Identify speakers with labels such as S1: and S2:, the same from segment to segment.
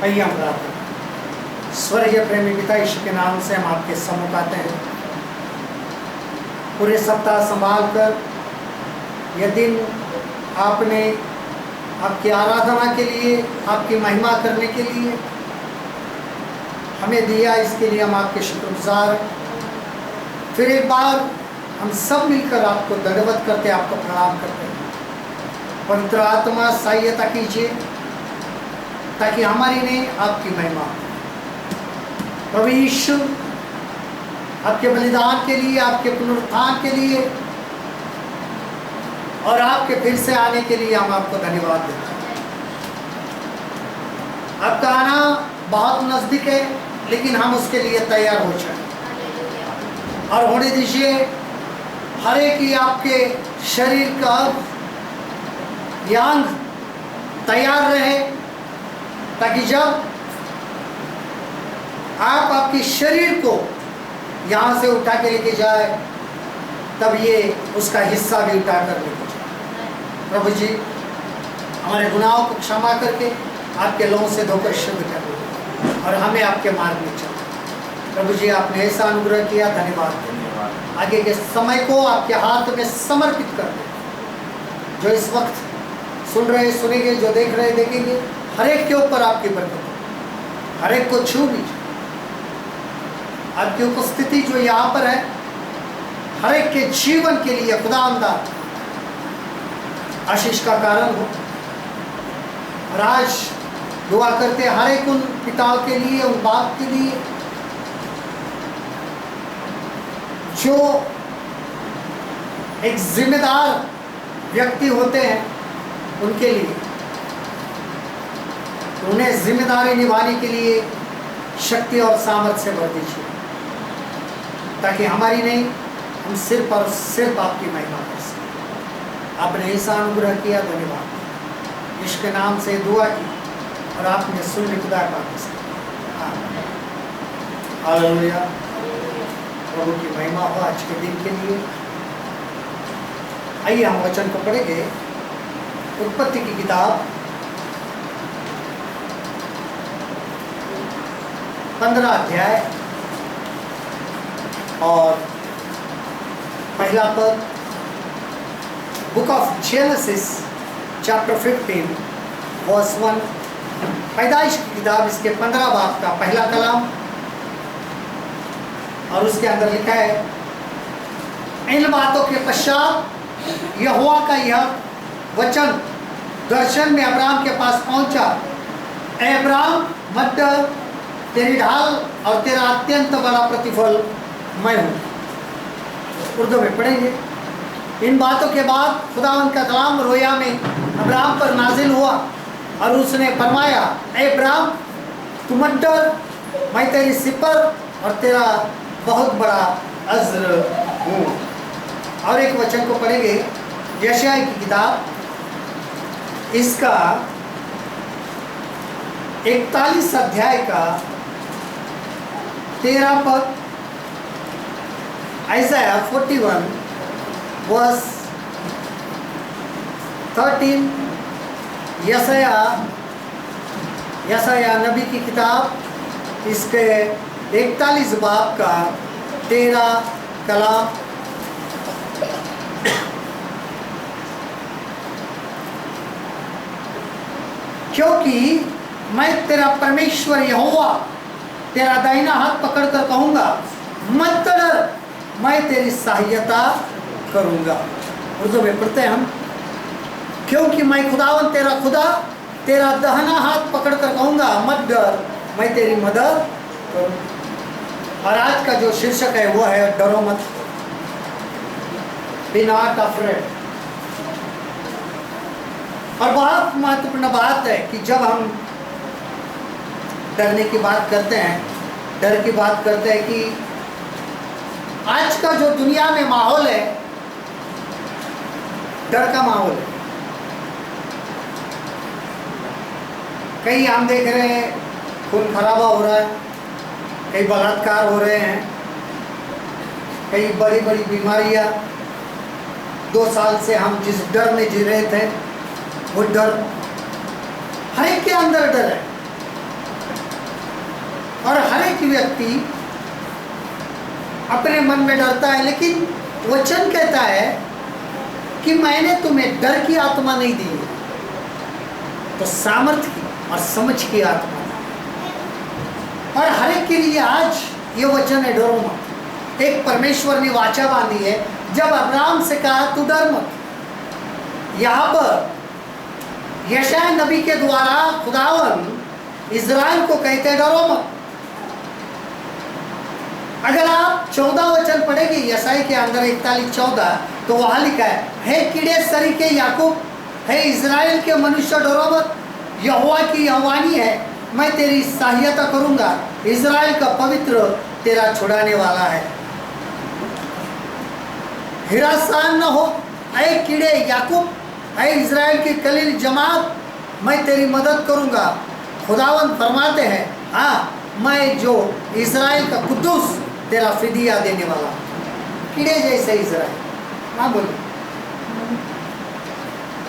S1: आइए हम प्रार्थना करें। स्वर्गीय प्रेमी पिता यीशु के नाम से हम आपके सम्मुख आते हैं। पूरे सप्ताह संभाल कर यह दिन आपने आपकी आराधना के लिए, आपकी महिमा करने के लिए हमें दिया, इसके लिए हम आपके शुक्रगुजार हैं। फिर एक बार हम सब मिलकर आपको दंडवत करते, आपको प्रणाम करते हैं। पवित्र आत्मा सहायता कीजिए ताकि हमारी नहीं, आपकी महिमा। प्रभु यीशु, आपके बलिदान के लिए, आपके पुनरुत्थान के लिए और आपके फिर से आने के लिए हम आपको धन्यवाद देते हैं। आपका आना बहुत नज़दीक है, लेकिन हम उसके लिए तैयार हो जाए और होने दीजिए हर एक ही आपके शरीर का अंग तैयार रहे, ताकि जब आप आपके शरीर को यहाँ से उठा के लेके जाए तब ये उसका हिस्सा भी उठा कर लेके जाए। प्रभु जी, हमारे गुनाहों को क्षमा करके आपके लोगों से धोकर शुद्ध कर दो और हमें आपके मार्ग में चलो। प्रभु जी, आपने ऐसा अनुग्रह किया, धन्यवाद। आगे के समय को आपके हाथ में समर्पित कर दो। जो इस वक्त सुन रहे सुनेंगे, जो देख रहे देखेंगे, हर एक के ऊपर आपकी बरकत, हर एक को छू लीजिए। आपकी उपस्थिति जो यहाँ पर है, हर एक के जीवन के लिए खुदावंदा आशीष का कारण हो। और आज दुआ करते हर एक उन पिताओं के लिए, उन बाप के लिए जो एक जिम्मेदार व्यक्ति होते हैं, उनके लिए उन्हें जिम्मेदारी निभाने के लिए शक्ति और सामर्थ्य से भर दीजिए, ताकि हमारी नहीं, हम सिर्फ और सिर्फ आपकी महिमा कर सकें। आपने ऐसा अनुग्रह किया, धन्यवाद। इसके नाम से दुआ की और आपने सुन ली, खुदा पाक से। हालेलुया। प्रभु की महिमा हो आज के दिन के लिए। आइए हम वचन को पढ़ेंगे। उत्पत्ति की किताब 15 अध्याय और पहला पद। Book of Genesis chapter 15 verse 1। पैदाइश की किताब इसके 15 बाब का पहला कलाम, और उसके अंदर लिखा है, इन बातों के पश्चात यहोवा का यह वचन दर्शन में अब्राम के पास पहुंचा। अब्राम, मत डर, तेरी ढाल और तेरा अत्यंत बड़ा प्रतिफल मैं हूँ। उर्दू में पढ़ेंगे। इन बातों के बाद खुदावंद का कलाम रोया में अब्राम पर नाजिल हुआ और उसने फरमाया, अब्राम, तू मत डर, मैं तेरी सिपर और तेरा बहुत बड़ा अज्र हूँ। और एक वचन को पढ़ेंगे, यशायाह की किताब इसका 41 अध्याय का 13 पद। Isaiah 41 verse 13। यशायाह नबी की किताब इसके 41 बाब का 13 कलाम। क्योंकि मैं तेरा परमेश्वर यहोवा तेरा दाहिना हाथ पकड़कर कहूँगा, मत डर, मैं तेरी सहायता करूँगा। उर्दू में पढ़ते हैं हम, क्योंकि मैं खुदावन तेरा खुदा तेरा दाहिना हाथ पकड़कर कहूँगा, मत डर, मैं तेरी मदद करूँगा। और आज का जो शीर्षक है वो है, डरो मत, बी नॉट अफ्रेड। और बहुत महत्वपूर्ण बात है कि जब हम डरने की बात करते हैं, डर की बात करते हैं, कि आज का जो दुनिया में माहौल है, डर का माहौल है। कहीं हम देख रहे हैं खून खराबा हो रहा है, कई बलात्कार हो रहे हैं, कई बड़ी बड़ी बीमारियां। 2 साल से हम जिस डर में जी रहे थे, वो डर हर एक के अंदर डर है। एक व्यक्ति अपने मन में डरता है, लेकिन वचन कहता है कि मैंने तुम्हें डर की आत्मा नहीं दी है, तो सामर्थ्य की और समझ की आत्मा। और हर एक के लिए आज ये वचन है, डरो मत। एक परमेश्वर ने वाचा बांधी है, जब अब्राहम से कहा तू डर मत। यहाँ पर यशायाह नबी के द्वारा खुदावन इज़राइल को कहते हैं डरो मत। अगर आप 14 वचन पढ़ेंगे यशायाह के अंदर 41-14, तो वहां लिखा है, हे कीड़े सरी के याकूब, हे इज़राइल के मनुष्य डरो मत, यहोवा की यहोवानी है, मैं तेरी सहायता करूंगा, इज़राइल का पवित्र तेरा छुड़ाने वाला है। हिरासान न हो ऐ कीड़े याकूब, ऐ इज़राइल की कलील जमात, मैं तेरी मदद करूंगा। खुदावंद फरमाते हैं, हाँ मैं जो इज़राइल का कुद्दूस तेरा फिदिया देने वाला। कीड़े जैसे इज़राइल ना बोले।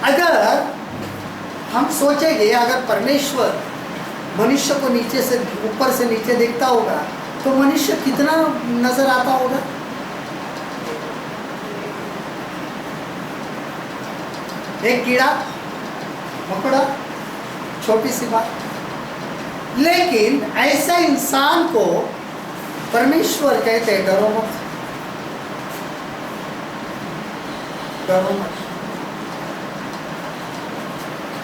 S1: अगर हम सोचेंगे, अगर परमेश्वर मनुष्य को नीचे से ऊपर से नीचे देखता होगा तो मनुष्य कितना नजर आता होगा। एक कीड़ा मकोड़ा, छोटी सी बात, लेकिन ऐसा इंसान को परमेश्वर कहते हैं डरो मत, डरो मत।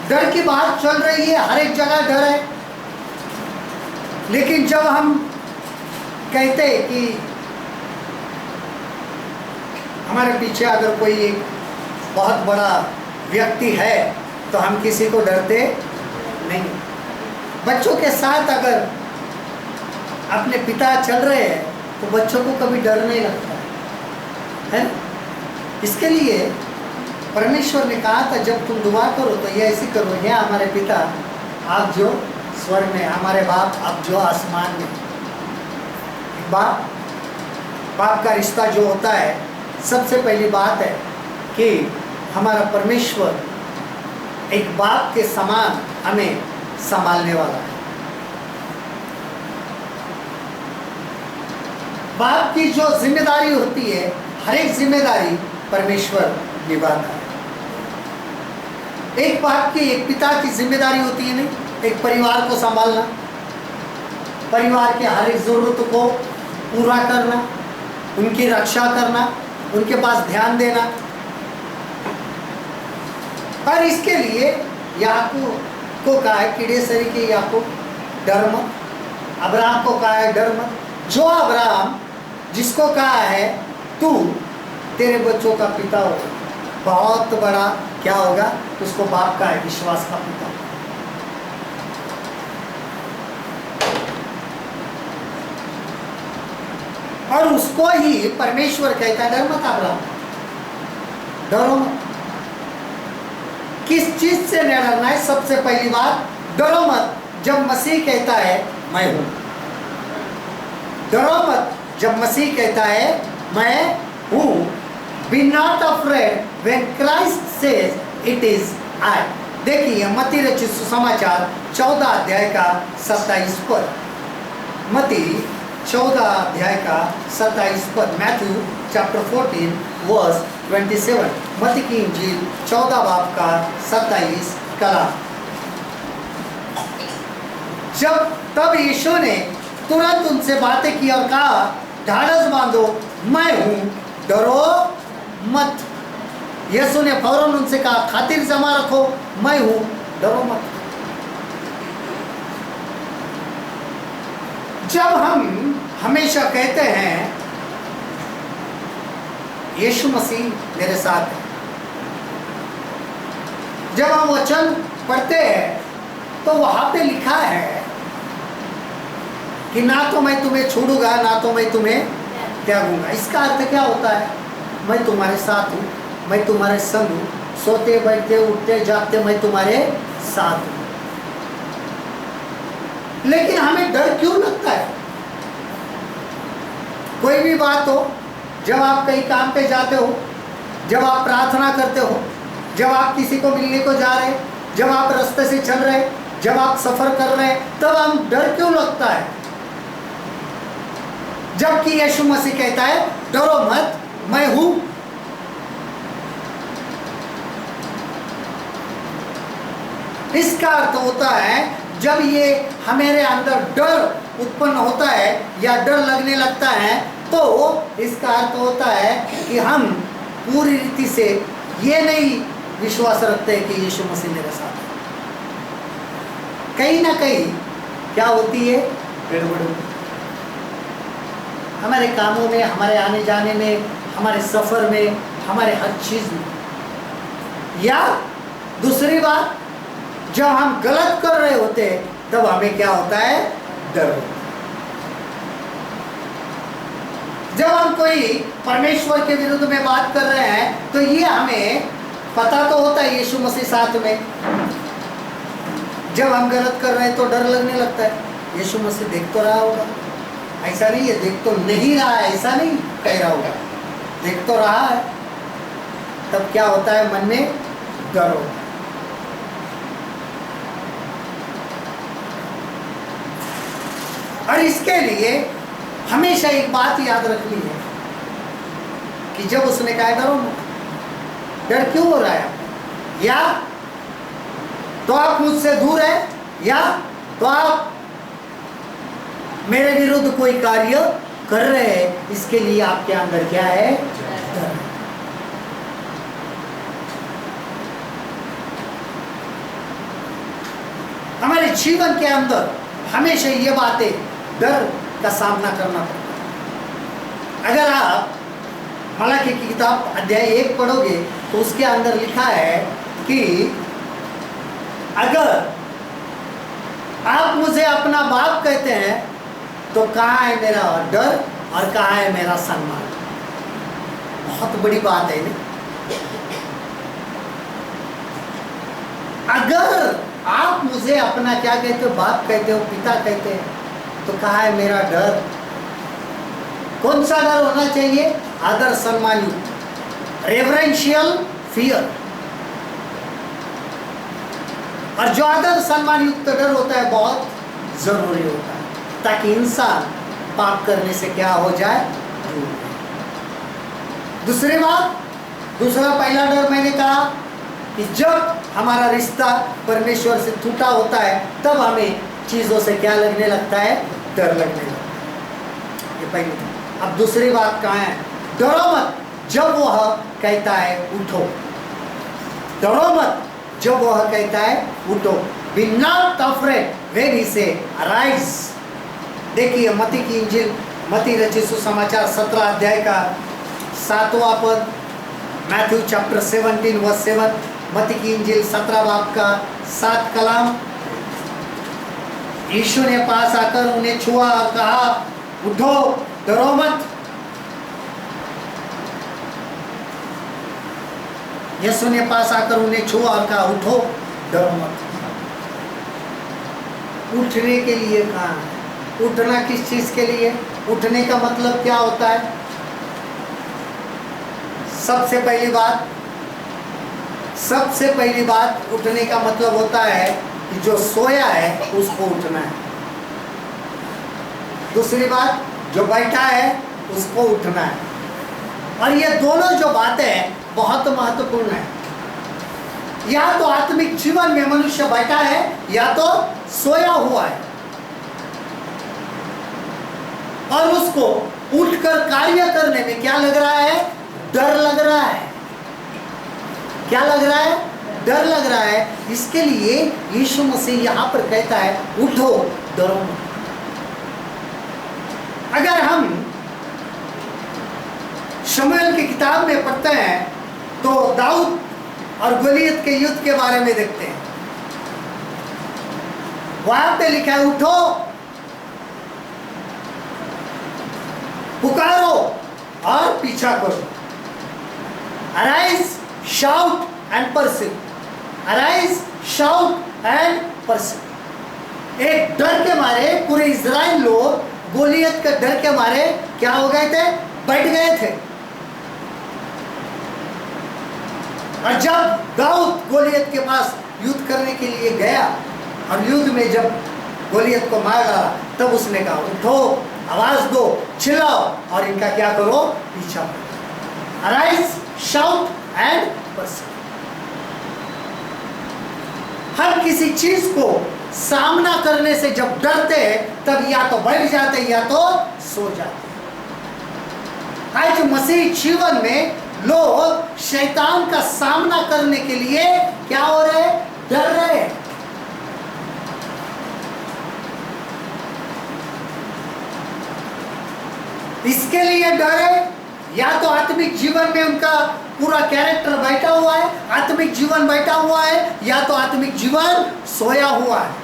S1: डर की बात चल रही है, हर एक जगह डर है, लेकिन जब हम कहते हैं कि हमारे पीछे अगर कोई एक बहुत बड़ा व्यक्ति है तो हम किसी को डरते नहीं। बच्चों के साथ अगर अपने पिता चल रहे हैं तो बच्चों को कभी डर नहीं लगता है। इसके लिए परमेश्वर ने कहा था, जब तुम दुआ करो तो ये ऐसी करो, हे हमारे पिता आप जो स्वर्ग में, हमारे बाप आप जो आसमान में। बाप का रिश्ता जो होता है, सबसे पहली बात है कि हमारा परमेश्वर एक बाप के समान हमें संभालने वाला है। बाप की जो जिम्मेदारी होती है, हर एक जिम्मेदारी परमेश्वर निभाता है। एक बाप की, एक पिता की जिम्मेदारी होती है नहीं, एक परिवार को संभालना, परिवार के हर एक जरूरत को पूरा करना, उनकी रक्षा करना, उनके पास ध्यान देना। और इसके लिए याकूब को कहा है, कीड़े सरी के याकूब डर मत। अब्राहम को कहा है डर मत। जो अब्राहम जिसको कहा है तू तेरे बच्चों का पिता होगा, बहुत बड़ा क्या होगा, उसको बाप का है, विश्वास का पिता। और उसको ही परमेश्वर कहता है डर मत अब्राहम, डरो मत। किस चीज से नहीं डरना है? सबसे पहली बात, डरो मत जब मसीह कहता है मैं हूं। डरो मत जब मसीह कहता है मैं हूं। Be not afraid when Christ says it is I. देखिए मत्ती रचित सुसमाचार 14 अध्याय का 27 पद। मत्ती 14 अध्याय का 27 पद। Matthew chapter 14 verse 27। मत्ती की इंजील 14 बाब का 27 कलाम। जब तब यीशु ने तुरंत उनसे बातें की और कहा ढाढ़स बांधो, मैं हूं, डरो मत। यीशु ने फौरन उनसे कहा खातिर जमा रखो, मैं हूं, डरो मत। जब हम हमेशा कहते हैं यीशु मसीह मेरे साथ है, जब हम वचन पढ़ते हैं तो वहां पे लिखा है कि ना तो मैं तुम्हें छोड़ूंगा, ना तो मैं तुम्हें त्यागूंगा। इसका अर्थ क्या होता है? मैं तुम्हारे साथ हूं, मैं तुम्हारे संग हूं, सोते बैठते उठते जागते मैं तुम्हारे साथ हूं। लेकिन हमें डर क्यों लगता है? कोई भी बात हो, जब आप कहीं काम पे जाते हो, जब आप प्रार्थना करते हो, जब आप किसी को मिलने को जा रहे, जब आप रास्ते से चल रहे, जब आप सफर कर रहे हैं, तब हम डर क्यों लगता है? जबकि यीशु मसीह कहता है डरो मत, मैं हूं। इसका अर्थ होता है जब ये हमारे अंदर डर उत्पन्न होता है या डर लगने लगता है, तो इसका अर्थ होता है कि हम पूरी रीति से ये नहीं विश्वास रखते हैं कि यीशु मसीह मेरे साथ है। कहीं ना कहीं क्या होती है, गड़बड़ हमारे कामों में, हमारे आने जाने में, हमारे सफर में, हमारे हर चीज में। या दूसरी बात, जब हम गलत कर रहे होते हैं तब हमें क्या होता है, डर होता है। जब हम कोई परमेश्वर के विरुद्ध में बात कर रहे हैं तो ये हमें पता तो होता है यीशु मसीह साथ में। जब हम गलत कर रहे हैं तो डर लगने लगता है यीशु मसीह देख तो रहा होगा, ऐसा नहीं है देख तो नहीं रहा है, ऐसा नहीं कह रहा होगा, देख तो रहा है। तब क्या होता है, मन में डर होता है। और इसके लिए हमेशा एक बात याद रखनी है कि जब उसने कहा डरो मत, डर क्यों हो रहा है, या तो आप मुझसे दूर है, या तो आप मेरे विरुद्ध कोई कार्य कर रहे हैं, इसके लिए आपके अंदर क्या है, डर। हमारे जीवन के अंदर हमेशा ये बातें डर का सामना करना पड़ता है। अगर आप मलाकी की किताब अध्याय 1 पढ़ोगे तो उसके अंदर लिखा है कि अगर आप मुझे अपना बाप कहते हैं तो कहाँ है मेरा डर और कहाँ है मेरा सम्मान। बहुत बड़ी बात है ना। अगर आप मुझे अपना क्या कहते हो, बाप कहते हो, पिता कहते हैं, तो कहाँ है मेरा डर। कौन सा डर होना चाहिए, आदर सम्मान युक्त, रेवरेंशियल फियर। और जो आदर सम्मान युक्त डर होता है बहुत जरूरी होता है, ताकि इंसान पाप करने से क्या हो जाए, दूर। दूसरी बात, दूसरा पहला डर मैंने कहा कि जब हमारा रिश्ता परमेश्वर से टूटा होता है तब हमें चीज़ों से क्या लगने लगता है, डर लगने लगता है। ये पहली। अब दूसरी बात कहाँ है, डरो मत जब वह कहता है उठो। डरो मत जब वह कहता है उठो। Be not afraid when he say arise. देखिए मत्ती की इंजील, मत्ती रचित सुसमाचार 17 अध्याय का 7वां पद, मैथ्यू चैप्टर 17 वर्स 7, मत्ती की इंजील 17 बाब का 7 कलाम। यीशु ने पास आकर उन्हें छुआ और कहा उठो, डरो मत। यीशु ने पास आकर उन्हें छुआ और कहा उठो, डरो मत। उठने के लिए कहा है, उठना किस चीज के लिए, उठने का मतलब क्या होता है। सबसे पहली बात उठने का मतलब होता है कि जो सोया है उसको उठना है। दूसरी बात, जो बैठा है उसको उठना है। और ये दोनों जो बातें हैं बहुत महत्वपूर्ण है। या तो आत्मिक जीवन में मनुष्य बैठा है या तो सोया हुआ है, और उसको उठकर कार्य करने में क्या लग रहा है, डर लग रहा है। क्या लग रहा है, डर लग रहा है। इसके लिए यीशु मसीह यहाँ पर कहता है उठो, डरो मत। अगर हम शमूएल की किताब में पढ़ते हैं तो दाऊद और गोलियत के युद्ध के बारे में देखते हैं। वहां पे लिखा है उठो, पुकारो और पीछा करो। Arise, shout and pursue. Arise, shout and pursue. एक डर के मारे पूरे इजराइल लोग गोलियत के डर के मारे क्या हो गए थे, बैठ गए थे। और जब दाऊद गोलियत के पास युद्ध करने के लिए गया और युद्ध में जब गोलियत को मार डाला तब उसने कहा उठो, आवाज दो, चिल्लाओ और इनका क्या करो, पीछा करो। Arise, shout and perceive. हर किसी चीज को सामना करने से जब डरते हैं तब या तो बैठ जाते हैं या तो सो जाते हैं। आज मसीह जीवन में लोग शैतान का सामना करने के लिए क्या हो रहे हैं, डर रहे हैं। इसके लिए डरे या तो आत्मिक जीवन में उनका पूरा कैरेक्टर बैठा हुआ है, आत्मिक जीवन बैठा हुआ है, या तो आत्मिक जीवन सोया हुआ है।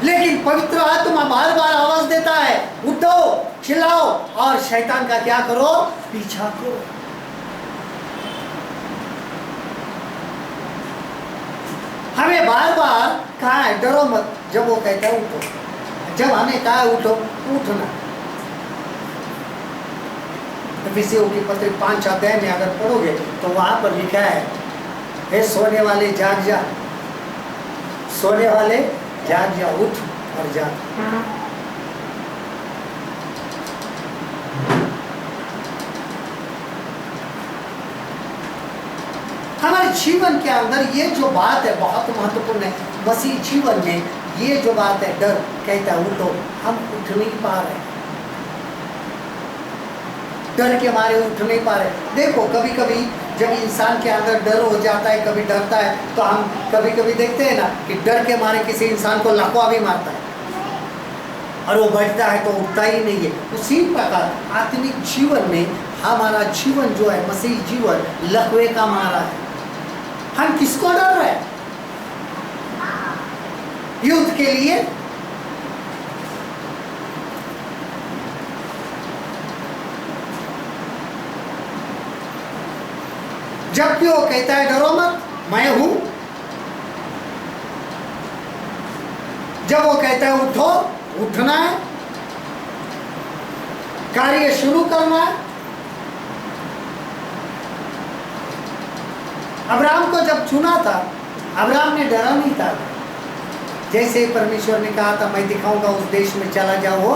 S1: लेकिन पवित्र आत्मा बार बार आवाज देता है, उठो, चिल्लाओ और शैतान का क्या करो, पीछा करो। हमें बार बार कहा है डरो मत, जब वो कहता है उठो, जब हमें कहा है उठो, उठना। एफिसियों की पत्री 5 अध्याय में अगर पढ़ोगे तो वहां पर लिखा है, हे सोने वाले जाग जा, सोने वाले जाग जा, उठ और जाग। हमारे जीवन के अंदर ये जो बात है बहुत महत्वपूर्ण है। मसीह जीवन में ये जो बात है, डर कहता है उठो, हम उठ नहीं पा रहे, डर के मारे उठ नहीं पा रहे। देखो कभी कभी जब इंसान के अंदर डर हो जाता है, कभी डरता है, तो हम कभी कभी देखते हैं ना कि डर के मारे किसी इंसान को लकवा भी मारता है और वो बैठता है तो उठता ही नहीं है। उसी प्रकार आत्मिक जीवन में हमारा जीवन जो है, मसीह जीवन लकवे का मारा है। हम किसको डर रहे हैं? युद्ध के लिए जबकि वो कहता है डरो मत, मैं हूं। जब वो कहता है उठो, उठना है, कार्य शुरू करना है। अब्राहम को जब चुना था, अब्राहम ने डरा नहीं था। जैसे परमेश्वर ने कहा था मैं दिखाऊंगा उस देश में चला जाओ, वो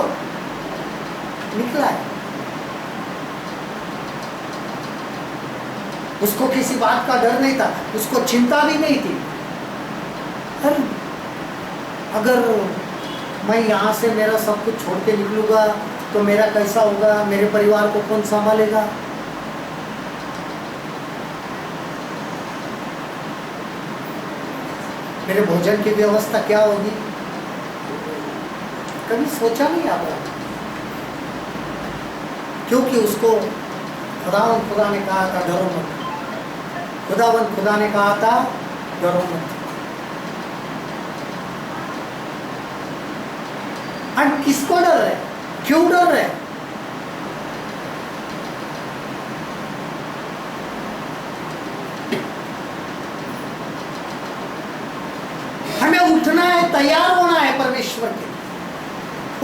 S1: निकला है। उसको किसी बात का डर नहीं था, उसको चिंता भी नहीं थी। अरे अगर मैं यहाँ से मेरा सब कुछ छोड़ के निकलूंगा तो मेरा कैसा होगा, मेरे परिवार को कौन संभालेगा। मेरे भोजन की व्यवस्था क्या होगी, कभी सोचा नहीं आपने? क्योंकि उसको खुदा ने कहा था डरो मत, खुदा ने कहा था डरो मत। हम किसको डर रहे, क्यों डर रहे? हमें उठना है, तैयार होना है परमेश्वर के,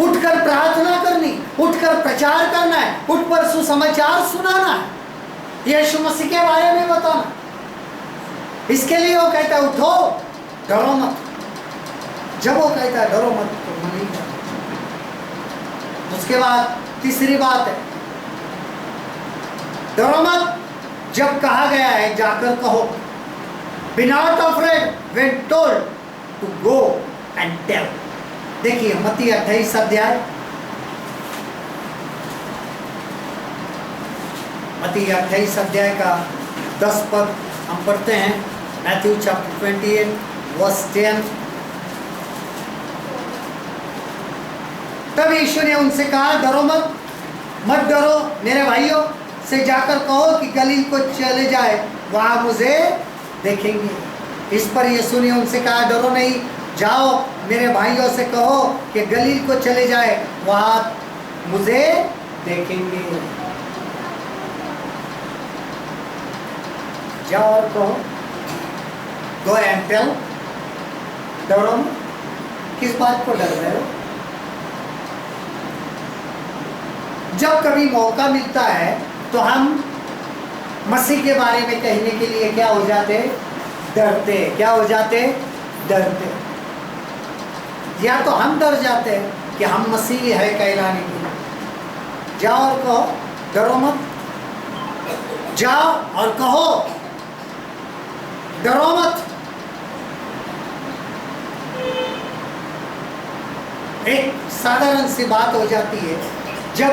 S1: उठकर प्रार्थना करनी, उठकर प्रचार करना है, उठकर सुसमाचार सुनाना है, यीशु मसीह के बारे में बताना। इसके लिए वो कहता है उठो, डरो मत। जब वो कहता है डरो मत तो मैं नहीं डरता। उसके बाद तीसरी बात है, डरो मत जब कहा गया है जाकर कहो, be not afraid when told to go and tell. देखिए मत्ती 28 अध्याय, मत्ती 28 अध्याय का 10 पद हम पढ़ते हैं। Matthew chapter 28 verse 10। तब यीशु ने उनसे कहा डरो मत, मत डरो मेरे भाइयों से जाकर कहो कि गलील को चले जाए, वहां मुझे देखेंगे। इस पर यीशु ने उनसे कहा डरो नहीं, जाओ मेरे भाइयों से कहो कि गलील को चले जाए, वहां मुझे देखेंगे। जाओ और कहो, गो एंड टेल। डरो मत, किस बात को डर रहे हो? जब कभी मौका मिलता है तो हम मसीह के बारे में कहने के लिए क्या हो जाते, डरते। क्या हो जाते, डरते। या तो हम डर जाते हैं कि हम मसीह है कहलाने के लिए। जाओ और कहो, डरो मत। जाओ और कहो, डरो मत। एक साधारण सी बात हो जाती है, जब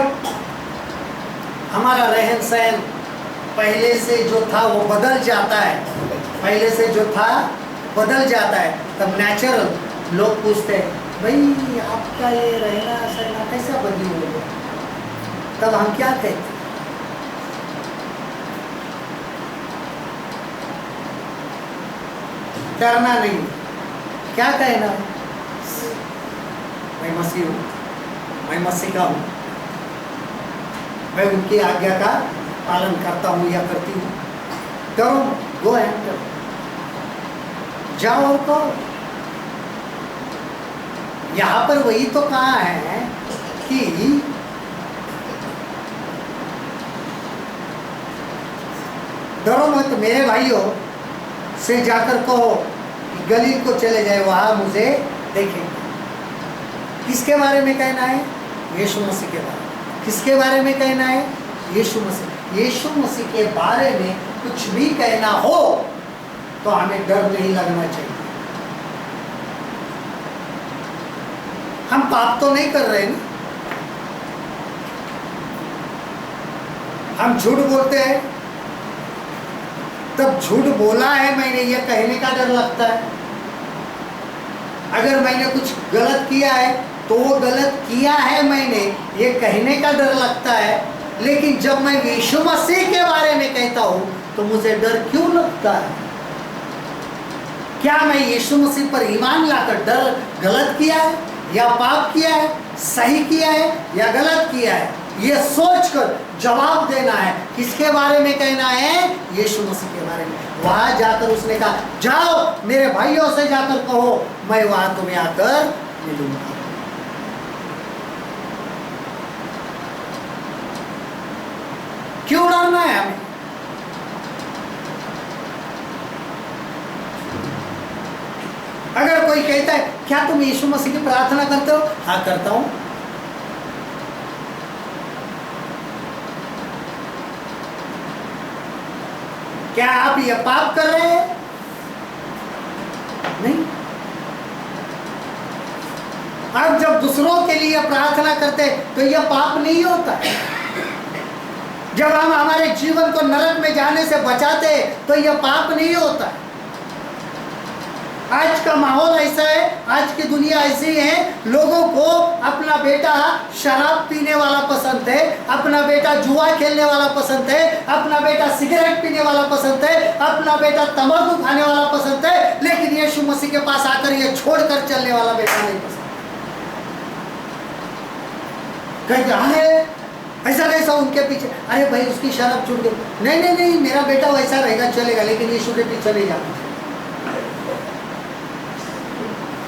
S1: हमारा रहन सहन पहले से जो था वो बदल जाता है, पहले से जो था बदल जाता है, तब नेचुरल लोग पूछते हैं, भाई आपका ये रहना सहना कैसा बदली हो गया? तब हम क्या कहते हैं? डरना नहीं, क्या कहना? मैं मसीह हूँ, मैं मसीह का हूँ, मैं उनकी आज्ञा का पालन करता हूँ या करती हूँ। करो, गो एंड करो, जाओ और करो। यहाँ पर वही तो कहा है कि डरो मत मेरे भाइयों से जाकर कहो कि गलील को चले जाए, वहां मुझे देखेंगे। किसके बारे में कहना है? यीशु मसीह के बारे में। किसके बारे में कहना है? यीशु मसीह। यीशु मसीह के बारे में कुछ भी कहना हो तो हमें डर नहीं लगना चाहिए। हम पाप तो नहीं कर रहे ना, हम झूठ बोलते हैं, तब झूठ बोला है मैंने ये कहने का डर लगता है। अगर मैंने कुछ गलत किया है तो वो गलत किया है मैंने ये कहने का डर लगता है। लेकिन जब मैं यीशु मसीह के बारे में कहता हूँ तो मुझे डर क्यों लगता है? क्या मैं यीशु मसीह पर ईमान लाकर डर गलत किया है या पाप किया है, सही किया है या गलत किया है, ये सोचकर जवाब देना है। किसके बारे में कहना है? यीशु मसीह के बारे में। वहां जाकर उसने कहा, जाओ मेरे भाइयों से जाकर कहो मैं वहां तुम्हें आकर मिलूंगा। क्यों डरना है हमें? अगर कोई कहता है क्या तुम यीशु मसीह की प्रार्थना करते हो? हाँ करता हूं। क्या आप ये पाप कर रहे हैं? नहीं। आप जब दूसरों के लिए प्रार्थना करते तो यह पाप नहीं होता। जब हम हमारे जीवन को नरक में जाने से बचाते तो यह पाप नहीं होता। आज का माहौल ऐसा है, आज की दुनिया ऐसी है, लोगों को अपना बेटा शराब पीने वाला पसंद है, अपना बेटा जुआ खेलने वाला पसंद है, अपना बेटा सिगरेट पीने वाला पसंद है, अपना बेटा तंबाकू खाने वाला पसंद है, लेकिन यीशु मसीह के पास आकर ये छोड़कर चलने वाला बेटा नहीं पसंद। कहते ऐसा कैसा उनके पीछे? अरे भाई उसकी शराब छूट गई। नहीं नहीं नहीं, मेरा बेटा वैसा रहेगा चलेगा, लेकिन यीशु के पीछे नहीं जाना।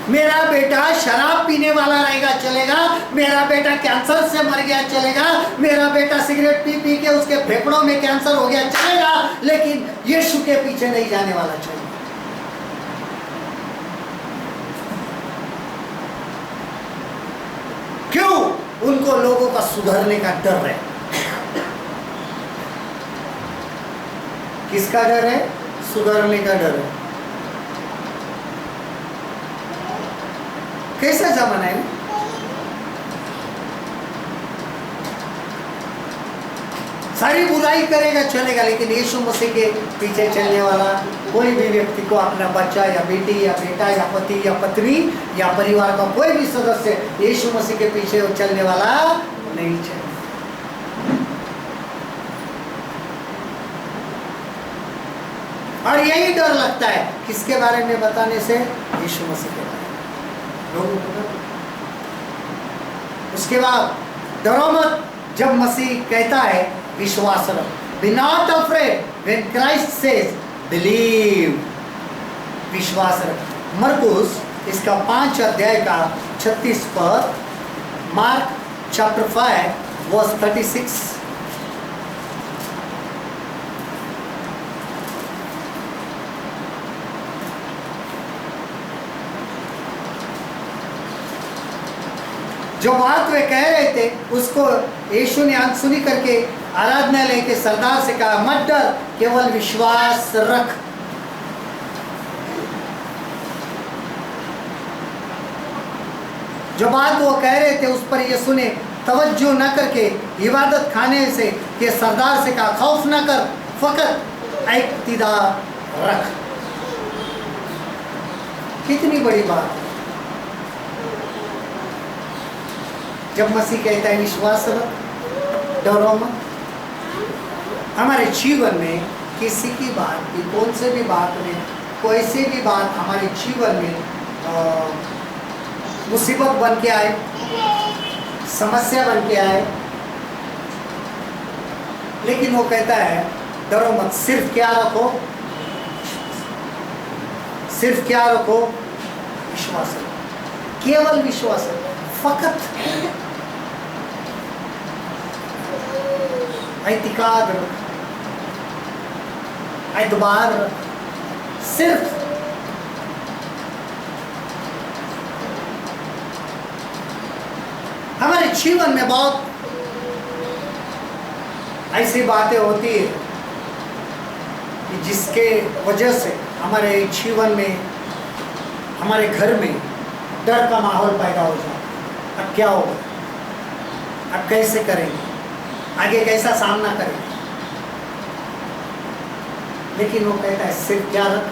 S1: मेरा बेटा शराब पीने वाला रहेगा चलेगा, मेरा बेटा कैंसर से मर गया चलेगा, मेरा बेटा सिगरेट पी पी के उसके फेफड़ों में कैंसर हो गया चलेगा, लेकिन यीशु के पीछे नहीं जाने वाला चाहिए। क्यों? उनको लोगों का सुधरने का डर है। किसका डर है? सुधरने का डर है। कैसा जमाना है? सारी बुराई करेगा चलेगा, लेकिन यीशु मसीह के पीछे चलने वाला कोई भी व्यक्ति को अपना बच्चा या बेटी या बेटा या पति या पत्नी या परिवार का कोई भी सदस्य यीशु मसीह के पीछे चलने वाला नहीं चाहिए। और यही डर लगता है किसके बारे में बताने से? यीशु मसीह के बारे में लोगों को डर। उसके बाद डरो मत, जब मसीह कहता है विश्वास रखो, be not afraid when Christ says believe, विश्वास रखो। मरकुस इसका 5 अध्याय का 36 पद, मार्क चैप्टर 5 वर्स 36। जो बात वे कह रहे थे उसको यीशु ने अनसुनी करके आराधनालय के सरदार से कहा, मत डर, केवल विश्वास रख। जो बात वो कह रहे थे उस पर यीशु ने तवज्जो न करके इबादत खाने से के सरदार से कहा, खौफ न कर, फकत इक्तिदार रख। कितनी बड़ी बात है। जब मसीह कहता है विश्वास रख, डरो मत। हमारे जीवन में किसी की बात की, कौन से भी बात में, कोई सी भी बात हमारे जीवन में मुसीबत बन के आए, समस्या बन के आए, लेकिन वो कहता है डरो मत, सिर्फ क्या रखो, सिर्फ क्या रखो, विश्वास रखो, केवल विश्वास रखो, फकत एतिकाद रख, एतबार रख, सिर्फ। हमारे जीवन में बहुत ऐसी बातें होती है कि जिसके वजह से हमारे जीवन में, हमारे घर में डर का माहौल पैदा हो जाता है। अब क्या होगा, अब कैसे करेंगे, आगे कैसा सामना करेंगे। लेकिन वो कहता है सिर्फ क्या रख,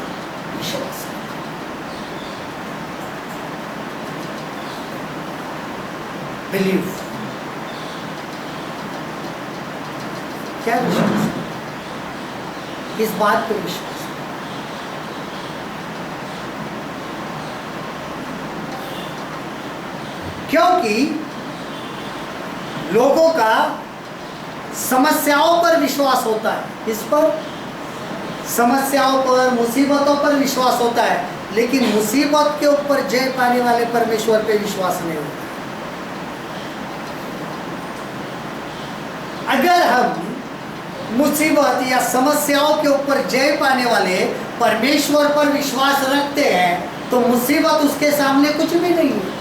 S1: विश्वास। बिलीव, क्या विश्वास, इस बात पे विश्वास। क्योंकि लोगों का समस्याओं पर विश्वास होता है, इस पर, समस्याओं पर, मुसीबतों पर विश्वास होता है, लेकिन मुसीबत के ऊपर जय पाने वाले परमेश्वर पे विश्वास नहीं होता। अगर हम मुसीबत या समस्याओं के ऊपर जय पाने वाले परमेश्वर पर विश्वास रखते हैं तो मुसीबत उसके सामने कुछ भी नहीं है।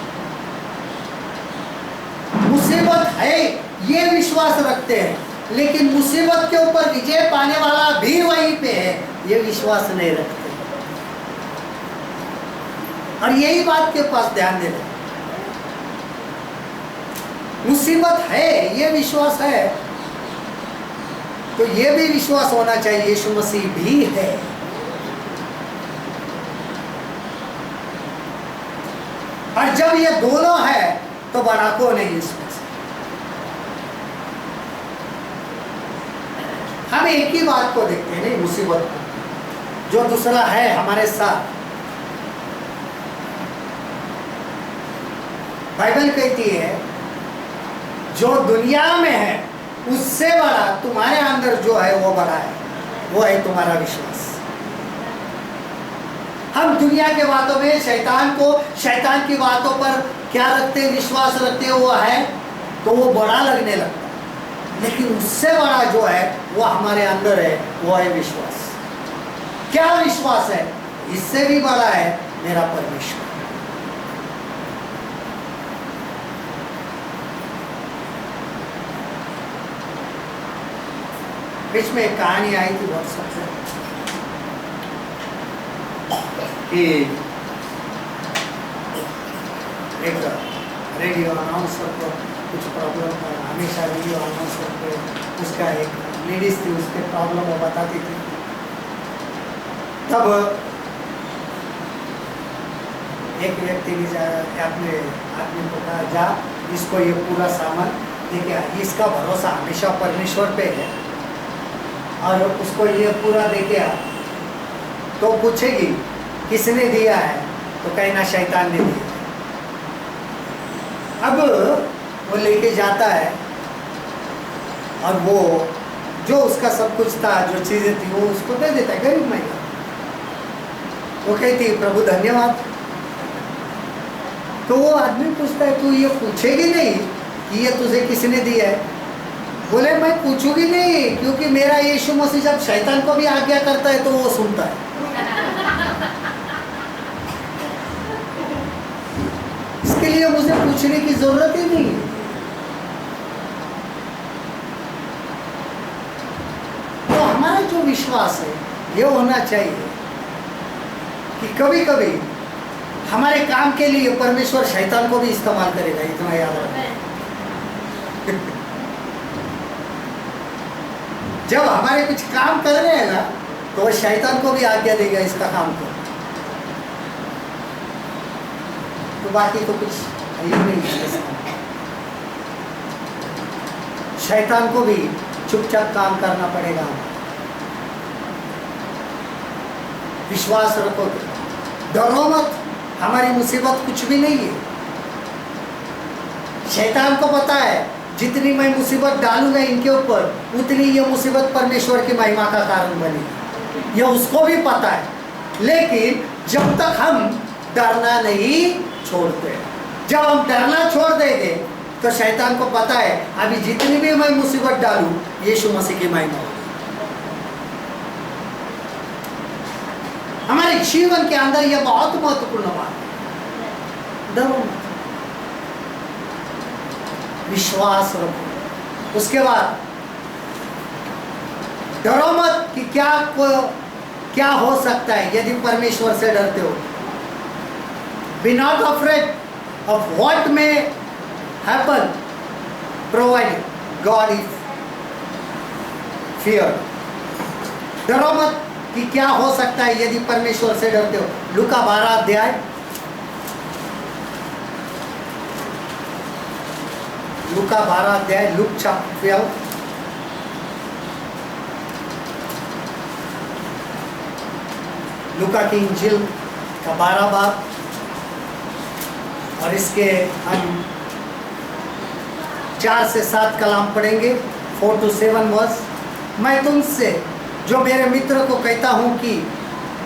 S1: मुसीबत है ये विश्वास रखते हैं, लेकिन मुसीबत के ऊपर विजय पाने वाला भी वहीं पे है, ये विश्वास नहीं रखते। और यही बात के पास ध्यान देना, मुसीबत है ये विश्वास है, तो ये भी विश्वास होना चाहिए यीशु मसीह भी है। और जब ये दोनों है तो बड़ा को नहीं इसमें से। हम एक ही बात को देखते हैं, नहीं मुसीबत को, जो दूसरा है हमारे साथ। बाइबल कहती है जो दुनिया में है उससे बड़ा तुम्हारे अंदर जो है वो बड़ा है, वो है तुम्हारा विश्वास। हम दुनिया के बातों में शैतान की बातों पर क्या रखते हैं, विश्वास रखते हैं, वो है तो वो बड़ा लगने लगता है, लेकिन उससे बड़ा जो है वो हमारे अंदर है, वो है विश्वास। क्या विश्वास है, इससे भी बड़ा है मेरा परमेश्वर। बीच में एक कहानी आई थी बहुत सबसे, कि एक रेडियो अनाउंसर को कुछ प्रॉब्लम था, हमेशा रेडियो अनाउंसर पे उसका एक लेडीज थी, उसके प्रॉब्लम वो बताती थी। तब एक व्यक्ति ने अपने आदमी को कहा, जा इसको ये पूरा सामान लेके आ, इसका भरोसा हमेशा परमेश्वर पे है, और उसको ये पूरा देके आ। तो पूछेगी किसने दिया है, तो कहना शैतान ने दिया। अब वो लेके जाता है और वो जो उसका सब कुछ था, जो चीज़ें थी, वो उसको दे देता है, गरीब महिला। वो कहती है प्रभु धन्यवाद। तो वो आदमी पूछता है तू ये पूछेगी नहीं कि ये तुझे किसने दिया है? बोले मैं पूछूंगी नहीं, क्योंकि मेरा यीशु मसीह जब शैतान को भी आज्ञा करता है तो वो सुनता है। इसके लिए मुझे पूछने की जरूरत ही नहीं है। तो हमारा जो विश्वास है ये होना चाहिए कि कभी कभी हमारे काम के लिए परमेश्वर शैतान को भी इस्तेमाल करेगा, इतना याद रखना। जब हमारे कुछ काम कर रहे हैं ना तो वो शैतान को भी आज्ञा देगा इसका काम करो। तो बाकी तो कुछ है ही नहीं है इसका। शैतान को भी चुपचाप काम करना पड़ेगा। विश्वास रखो, डरो मत, हमारी मुसीबत कुछ भी नहीं है। शैतान को पता है जितनी मैं मुसीबत डालूंगा इनके ऊपर उतनी ये मुसीबत परमेश्वर की महिमा का कारण बनेगी, ये उसको भी पता है। लेकिन जब तक हम डरना नहीं छोड़ते, जब हम डरना छोड़ देंगे तो शैतान को पता है अभी जितनी भी मैं मुसीबत डालूं यीशु मसीह की महिमा होगी। हमारे जीवन के अंदर यह बहुत महत्वपूर्ण बात है। डरो मत, विश्वास रखो। उसके बाद डरो मत कि क्या हो सकता है यदि परमेश्वर से डरते हो। Be not afraid of what may happen provided God is fear. डरो मत कि क्या हो सकता है यदि परमेश्वर से डरते हो। लूका 12 अध्याय, लूका 12 अध्याय, लूक चैप्टर 12, लूका की इंजील का 12 बाब और इसके हम 4 से 7 कलाम पढ़ेंगे, 4 to 7 वर्स। मैं तुमसे जो मेरे मित्र को कहता हूँ कि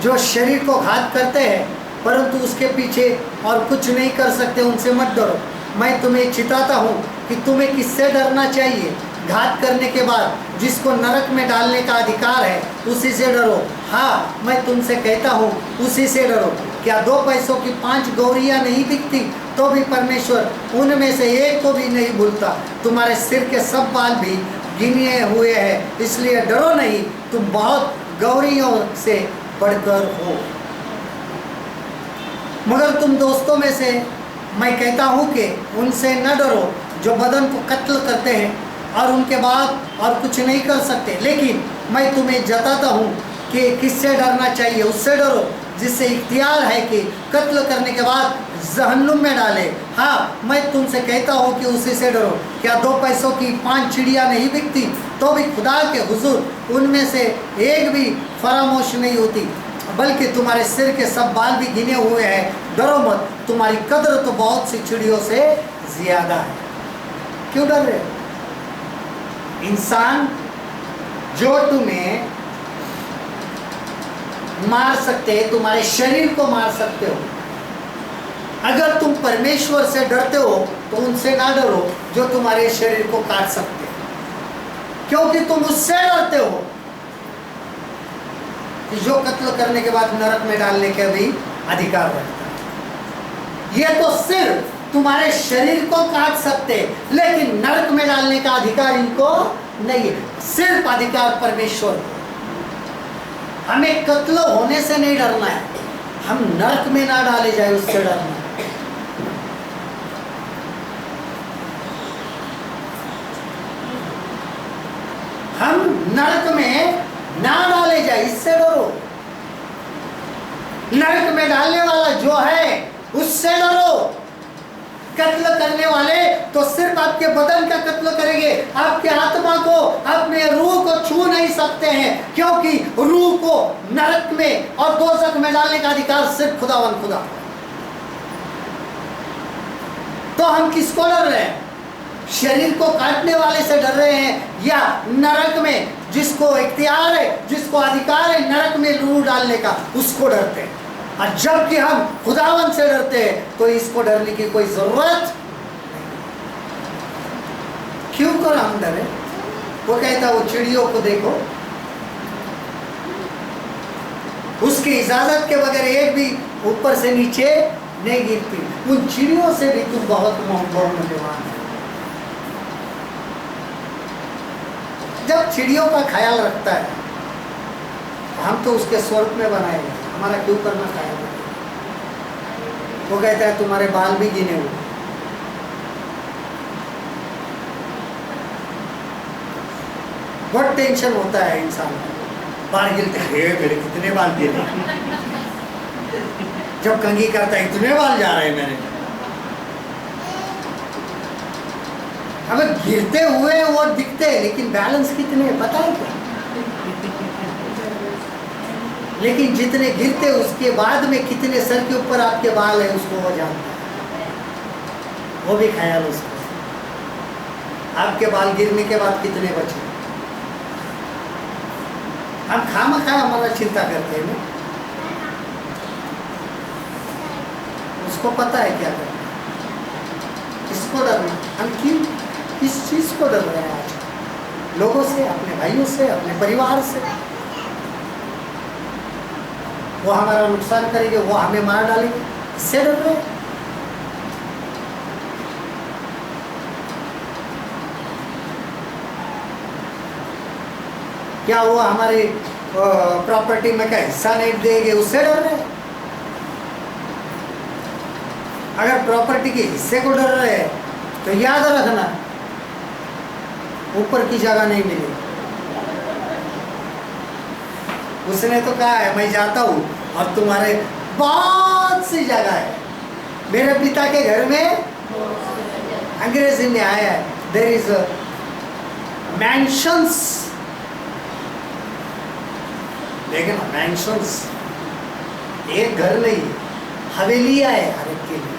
S1: जो शरीर को घात करते हैं परंतु उसके पीछे और कुछ नहीं कर सकते उनसे मत डरो। मैं तुम्हें चिताता हूँ कि तुम्हें किससे डरना चाहिए। घात करने के बाद जिसको नरक में डालने का अधिकार है उसी से डरो। हाँ, मैं तुमसे कहता हूँ उसी से डरो। क्या 2 पैसों की 5 गौरियाँ नहीं बिकती तो भी परमेश्वर उनमें से एक को भी नहीं भूलता। तुम्हारे सिर के सब बाल भी गिने हुए हैं, इसलिए डरो नहीं, तुम बहुत गौरियों से बढ़कर हो। मगर तुम दोस्तों में से मैं कहता हूँ कि उनसे न डरो जो बदन को कत्ल करते हैं और उनके बाद और कुछ नहीं कर सकते। लेकिन मैं तुम्हें जताता हूँ कि किससे डरना चाहिए। उससे डरो जिससे इख्तियार है कि कत्ल करने के बाद जहन्नुम में डाले। हाँ, मैं तुमसे कहता हूँ कि उसी से डरो। क्या 2 पैसों की 5 चिड़िया नहीं बिकती तो भी खुदा के हुजूर उनमें से एक भी फरामोश नहीं होती, बल्कि तुम्हारे सिर के सब बाल भी गिने हुए हैं। डरो मत, तुम्हारी कदर तो बहुत सी चिड़ियों से ज्यादा है। क्यों डर रहे हो? इंसान जो तुम्हें मार सकते हैं, तुम्हारे शरीर को मार सकते हो। अगर तुम परमेश्वर से डरते हो तो उनसे ना डरो जो तुम्हारे शरीर को काट सकते हैं, क्योंकि तुम उससे डरते हो कि जो कत्ल करने के बाद नरक में डालने का भी अधिकार रखता है। ये तो सिर्फ तुम्हारे शरीर को काट सकते, लेकिन नरक में डालने का अधिकार इनको नहीं है। सिर्फ अधिकार परमेश्वर को। हमें कत्ल होने से नहीं डरना है, हम नरक में ना डाले जाए उससे डरना है। हम नरक में ना डाले जाए इससे डरो। नरक में डालने वाला जो है उससे डरो। कत्ल करने वाले तो सिर्फ आपके बदन का कत्ल करेंगे, आपके आत्मा को, अपने रूह को छू नहीं सकते हैं, क्योंकि रूह को नरक में और दोज़ख में डालने का अधिकार सिर्फ खुदावन खुदा। तो हम किसको डर रहे हैं? शरीर को काटने वाले से डर रहे हैं या नरक में जिसको इख्तियार है, जिसको अधिकार है नरक में रूह डालने का, उसको डरते हैं। और जबकि हम खुदावन से डरते हैं तो इसको डरने की कोई जरूरत नहीं। क्यों कर हम डरे? वो कहता वो चिड़ियों को देखो, उसकी इजाजत के बगैर एक भी ऊपर से नीचे नहीं गिरती। उन चिड़ियों से भी तुम बहुत मूल्यवान है। जब चिड़ियों का ख्याल रखता है, हम तो उसके स्वरूप में बनाए गए, हमारा क्यों करना ख्याल रखेगा? वो कहता है तुम्हारे बाल भी गिने हुए। बहुत टेंशन होता है इंसान को, बाल गिरते हैं, मेरे कितने बाल गिरे। जब कंघी करता है इतने बाल जा रहे हैं मेरे। हमें गिरते हुए वो दिखते हैं, लेकिन बैलेंस कितने पता है क्या? लेकिन जितने गिरते उसके बाद में कितने सर के ऊपर आपके बाल है उसको वो जानता है, वो भी ख्याल उसको। आपके बाल गिरने के बाद कितने बचे? हम खामखा हमारा चिंता करते हैं ना, उसको पता है क्या करना, किसको डरना। हम क्यों किस चीज को डर रहे हैं आज? लोगों से, अपने भाइयों से, अपने परिवार से। वो हमारा नुकसान करेंगे, वो हमें मार डालेंगे, इससे डर रहे हैं। क्या वो हमारी प्रॉपर्टी में क्या हिस्सा नहीं देंगे, उससे डर रहे हैं? अगर प्रॉपर्टी के हिस्से को डर रहे हैं तो याद रखना, ऊपर की जगह नहीं मिलेगी। उसने तो कहा है मैं जाता हूँ और तुम्हारे बहुत सी जगह है। मेरे पिता के घर में, अंग्रेजी में आया है, देयर इज मैंशंस। लेकिन मैंशंस एक घर नहीं, हवेलियां है हर एक के लिए।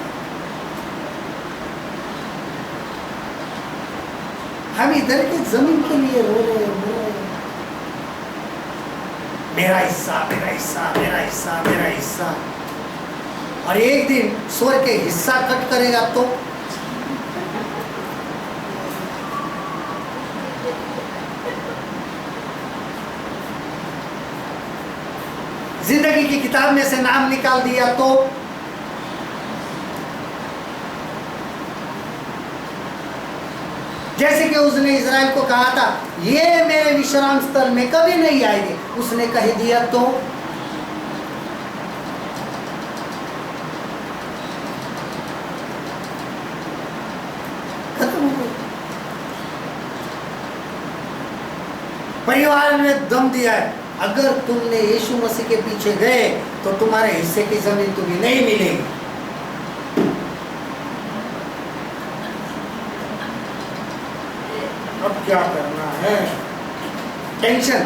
S1: हम इधर की जमीन के लिए रो रहे हैं, मेरा हिस्सा, मेरा हिस्सा, मेरा हिस्सा, मेरा हिस्सा। और एक दिन स्वर्ग के हिस्सा कट करेगा तो जिंदगी की किताब में से नाम निकाल दिया तो जैसे कि उसने इज़राइल को कहा था ये मेरे विश्राम स्थल में कभी नहीं आएंगे, उसने कह दिया तो खत्म हो गई। परिवार ने दम दिया है, अगर तुमने यीशु मसीह के पीछे गए तो तुम्हारे हिस्से की जमीन तुम्हें नहीं मिलेगी। अब क्या करना है? टेंशन।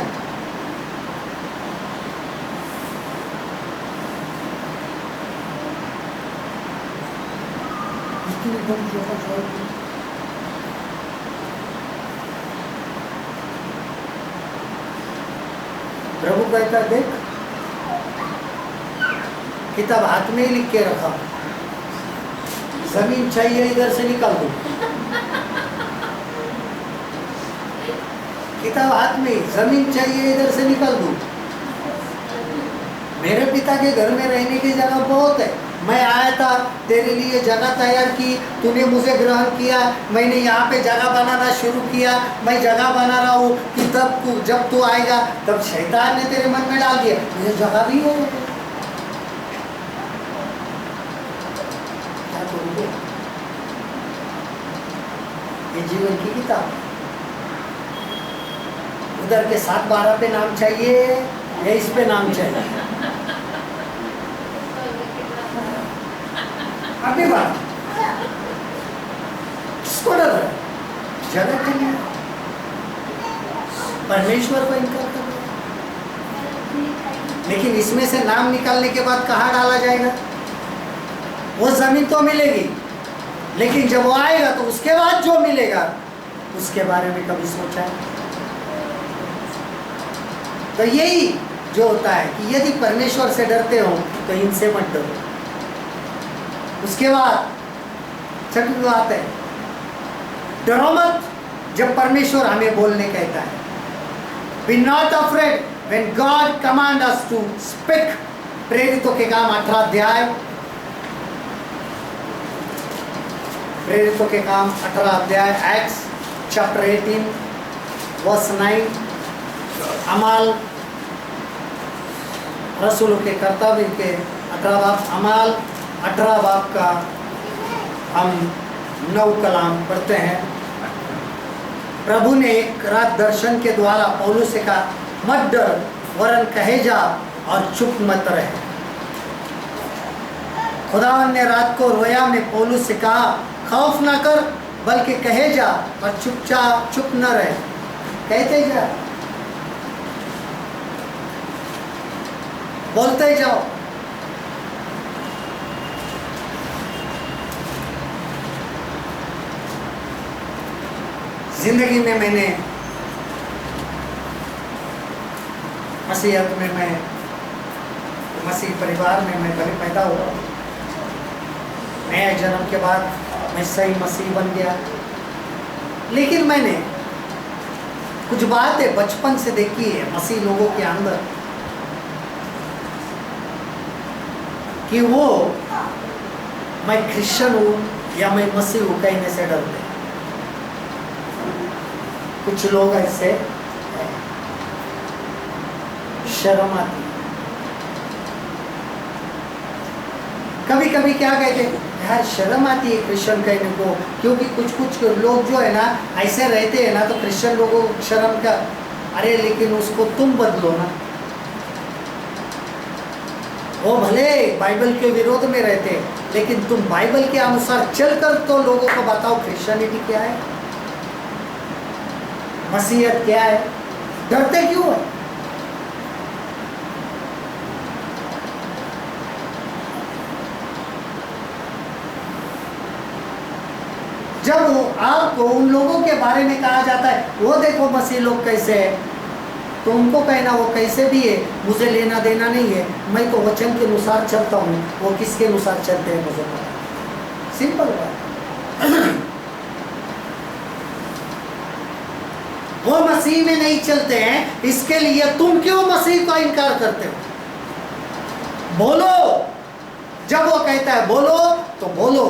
S1: प्रभु कहता देख, किताब हाथ में ही लिख के रखा, जमीन चाहिए इधर से निकाल दो। किताब हाथ में, जमीन चाहिए इधर से निकाल दो। मेरे पिता के घर में रहने की जगह बहुत है, मैं आया था तेरे लिए जगह तैयार की, तूने मुझे ग्रहण किया, मैंने यहाँ पे जगह बनाना शुरू किया, मैं जगह बना रहा हूँ कि तब जब तू आएगा तब शैतान ने तेरे मन में डाल दिया ये जगह भी है। क्या करोगे? ये जीवन की किताब, उधर के 7-12 पे नाम चाहिए या इस पे नाम चाहिए? अभी बात किसको डर रहा है? जगह के लिए, परमेश्वर को इनकार कर रहा है। लेकिन इसमें से नाम निकालने के बाद कहाँ डाला जाएगा? वो जमीन तो मिलेगी, लेकिन जब वो आएगा तो उसके बाद जो मिलेगा उसके बारे में कभी सोचा है? तो यही जो होता है कि यदि परमेश्वर से डरते हो तो इनसे मत डरो। उसके बाद छठी बात है, डरो मत जब परमेश्वर हमें बोलने कहता है। Be not afraid when God commands us to speak। प्रेरितों के काम 18 अध्याय प्रेरितों के काम 18 अध्याय, एक्ट्स चैप्टर 18 वर्स 9, अमाल रसूलों के कर्तव्य के 18 बाब, अमाल 18 बाब का हम 9 कलाम पढ़ते हैं। प्रभु ने एक रात दर्शन के द्वारा पौलुस से कहा, मत डर, वरन कहे जा और चुप मत रहे। खुदावन ने रात को रोया में पौलुस से कहा, खौफ ना कर, बल्कि कहे जा और चुप न रहे। कहते जा, बोलते जाओ। जिंदगी में मैंने मसीहत में, मैं मसीह परिवार में मैं भले पैदा हुआ, नया जन्म के बाद मैं सही मसीह बन गया। लेकिन मैंने कुछ बातें बचपन से देखी है मसीह लोगों के अंदर, कि वो मैं क्रिश्चियन हूँ या मैं मसीह हूँ कहने से डरते। कुछ लोग ऐसे शर्म आती। कभी कभी क्या कहते, यार शर्म आती है क्रिश्चियन कहने को, क्योंकि कुछ लोग जो है ना ऐसे रहते हैं ना, तो क्रिश्चियन लोगों को शर्म का। अरे लेकिन उसको तुम बदलो ना। वो भले बाइबल के विरोध में रहते, लेकिन तुम बाइबल के अनुसार चलकर तो लोगों को बताओ क्रिश्चियनिटी क्या है, मसीहत क्या है। डरते क्यों है? जब आपको उन लोगों के बारे में कहा जाता है, वो देखो मसीह लोग कैसे है, तो उनको कहना वो कैसे भी है, मुझे लेना देना नहीं है, मैं तो वचन के अनुसार चलता हूँ। वो किसके अनुसार चलते हैं मुझे पता। सिंपल बात। वो मसीह में नहीं चलते हैं, इसके लिए तुम क्यों मसीह का इनकार करते हो? बोलो। जब वो कहता है बोलो तो बोलो,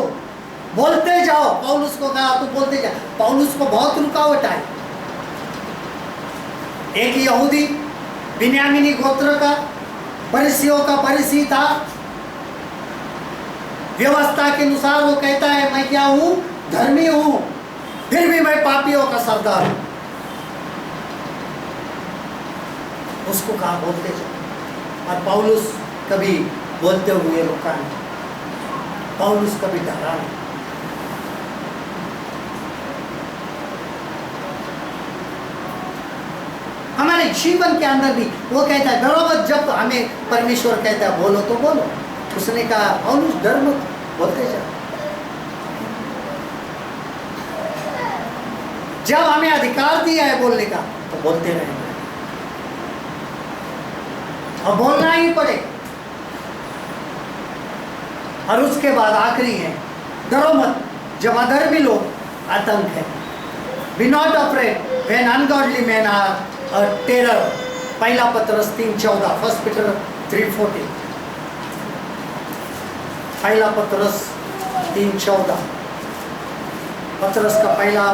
S1: बोलते जाओ। पौलुस को कहा तो बोलते जाओ। पौलुस को बहुत रुकावट आई। एक यहूदी बिन्यामीनी गोत्र का, फरीसियों का फरीसी था। व्यवस्था के अनुसार वो कहता है मैं क्या हूं, धर्मी हूं, फिर भी मैं पापियों का सरदार हूं। उसको कहा बोलते जाओ। और पौलुस कभी बोलते हुए रुका नहीं, पौलुस कभी डरा नहीं। हमारे जीवन के अंदर भी वो कहता है डरो मत। जब हमें परमेश्वर कहता है बोलो तो बोलो। उसने कहा पौलुस डर मत, बोलते जाओ। जब हमें अधिकार दिया है बोलने का तो बोलते रहेंगे, और बोलना ही पड़े। और उसके बाद आखिरी है, डरो मत जब अधर्मी लोग आतंक है। Be not afraid when ungodly man are a terror. पहला पत्रस 3:14, 1 पीटर 3:14। पहला पत्रस 3:14, पत्रस का पहला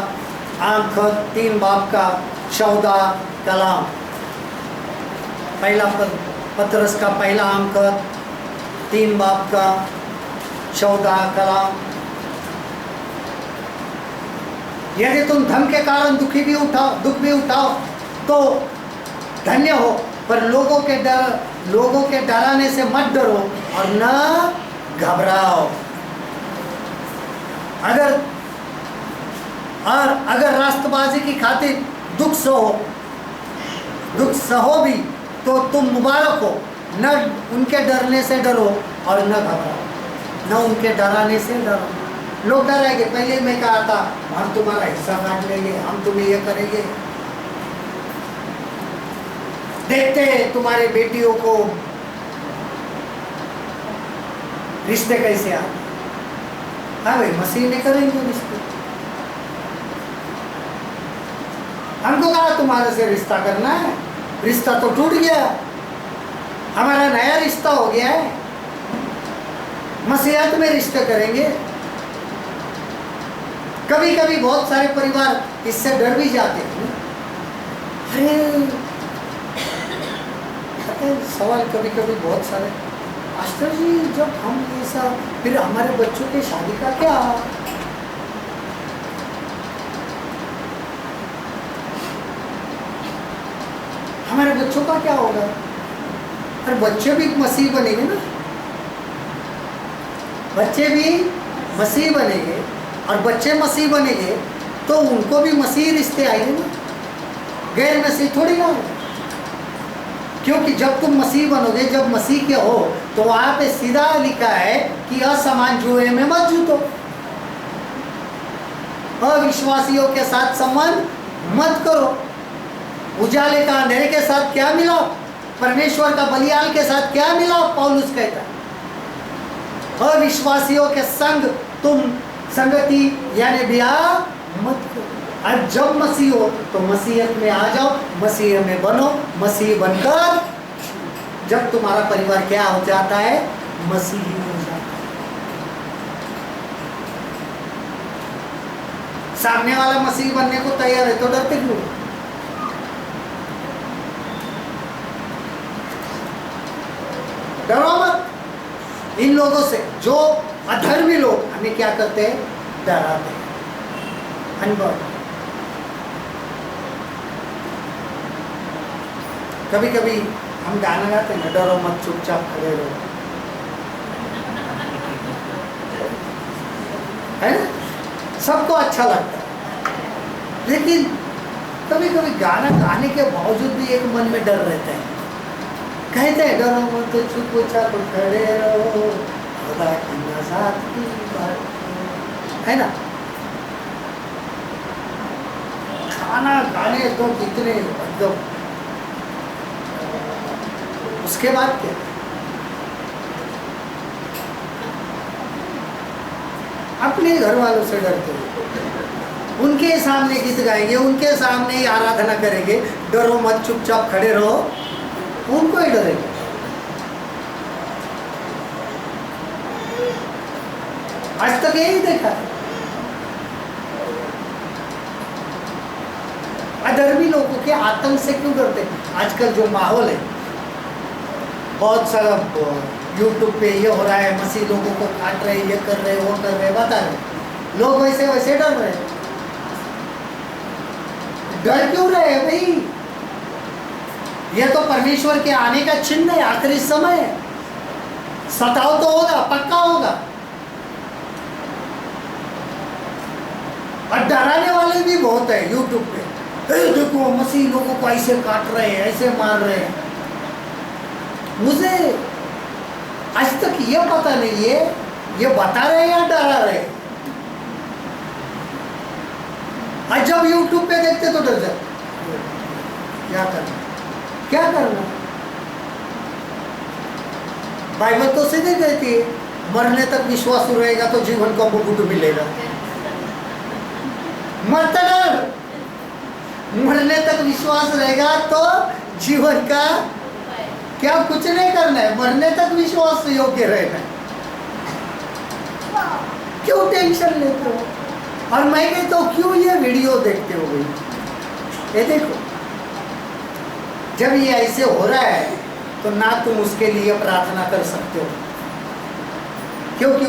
S1: अंक 3 बाब का 14 कलाम। पहला पत्रस का पहला अंक 3 बाब का 14 कलाम। यदि तुम धन के कारण दुख भी उठाओ तो धन्य हो, पर लोगों के डराने से मत डरो और न घबराओ। अगर राष्ट्रबाजी की खातिर दुख सहो भी तो तुम मुबारक हो। न उनके डरने से डरो और न घबराओ, न उनके डराने से डरो। लोग डरेंगे। पहले मैं कहा था हम तुम्हारा हिस्सा काट लेंगे, हम तुम्हें ये करेंगे। देखते हैं तुम्हारे बेटियों को रिश्ते कैसे आते। हाँ भाई, मसीह ने करेंगे रिश्ते। हमको कहा तुम्हारे से रिश्ता करना है, रिश्ता तो टूट गया, हमारा नया रिश्ता हो गया है। मसीहत में रिश्ते करेंगे। कभी कभी बहुत सारे परिवार इससे डर भी जाते हैं। अरे सवाल कभी कभी बहुत सारे, मास्टर जी जब हम ऐसा, फिर हमारे बच्चों की शादी का क्या? हमारे बच्चों का क्या होगा? और बच्चे भी मसीह बनेंगे ना, बच्चे भी मसीह बनेंगे, और बच्चे मसीह बनेंगे तो उनको भी मसीह रिश्ते आएंगे ना, गैर मसीह थोड़ी ना हो। क्योंकि जब तुम मसीह बनोगे, जब मसीह के हो, तो वहां पे सीधा लिखा है कि असमान जुए में मत जूतो, अविश्वासियों के साथ संबंध मत करो। उजाले का अंधेरे के साथ क्या मिला? परमेश्वर का बलियाल के साथ क्या मिला? पौलुस कहता है अविश्वासियों के संग तुम संगति यानी ब्याह मत करो। और जब मसीह हो तो मसीहत में आ जाओ, मसीह में बनो। मसीह बनकर जब तुम्हारा परिवार क्या हो जाता है? मसीही हो जाता है। सामने वाला मसीह बनने को तैयार है तो डरते क्यों? डरो मत इन लोगों से, जो अधर्मी लोग हमें क्या करते हैं? डराते हैं। अनबढ़ कभी कभी हम गाना गाते हैं, डरो मत चुपचाप खड़े रहो, है ना? सबको अच्छा लगता है, लेकिन कभी कभी गाना गाने के बावजूद भी एक मन में डर रहता है। कहते हैं डरो मत चुपचाप खड़े रहो, खुदा की नज़ात की बात, है ना? गाना गाने तो कितने एकदम, उसके बाद क्या? अपने घर वालों से डरते हो, उनके सामने गीत गाएंगे, उनके सामने ही आराधना करेंगे, डरो मत चुपचाप खड़े रहो, उनको ही डरेंगे। आज तक यही देखा है। अधर्मी लोगों के आतंक से क्यों डरते? आजकल जो माहौल है, बहुत सारा यूट्यूब पे ये हो रहा है, मसीह लोगों को काट रहे, ये कर रहे, वो कर रहे, बता रहे, लोग वैसे वैसे डर रहे। डर क्यों रहे भाई? ये तो परमेश्वर के आने का चिन्ह है, आखिरी समय है। सताव तो होगा, पक्का होगा, और डराने वाले भी बहुत है यूट्यूब पे। देखो मसीह लोगों को ऐसे काट रहे हैं, ऐसे मार रहे हैं। मुझे आज तक ये पता नहीं है ये बता रहे हैं या डरा रहे हैं। आज जब यूट्यूब पे देखते तो डर जाते, क्या करना, क्या करना? बाइबल तो सीधे कहती है मरने तक विश्वास रहेगा तो जीवन का मुकुट मिलेगा। मत डर, मरने तक विश्वास रहेगा तो जीवन का क्या, कुछ नहीं करना है, मरने तक विश्वास योग्य रहना है। क्यों टेंशन लेते हो? और मैं कहता हूं क्यों ये वीडियो देखते हो भाई? ये देखो, जब ये ऐसे हो रहा है तो ना तुम उसके लिए प्रार्थना कर सकते हो, क्योंकि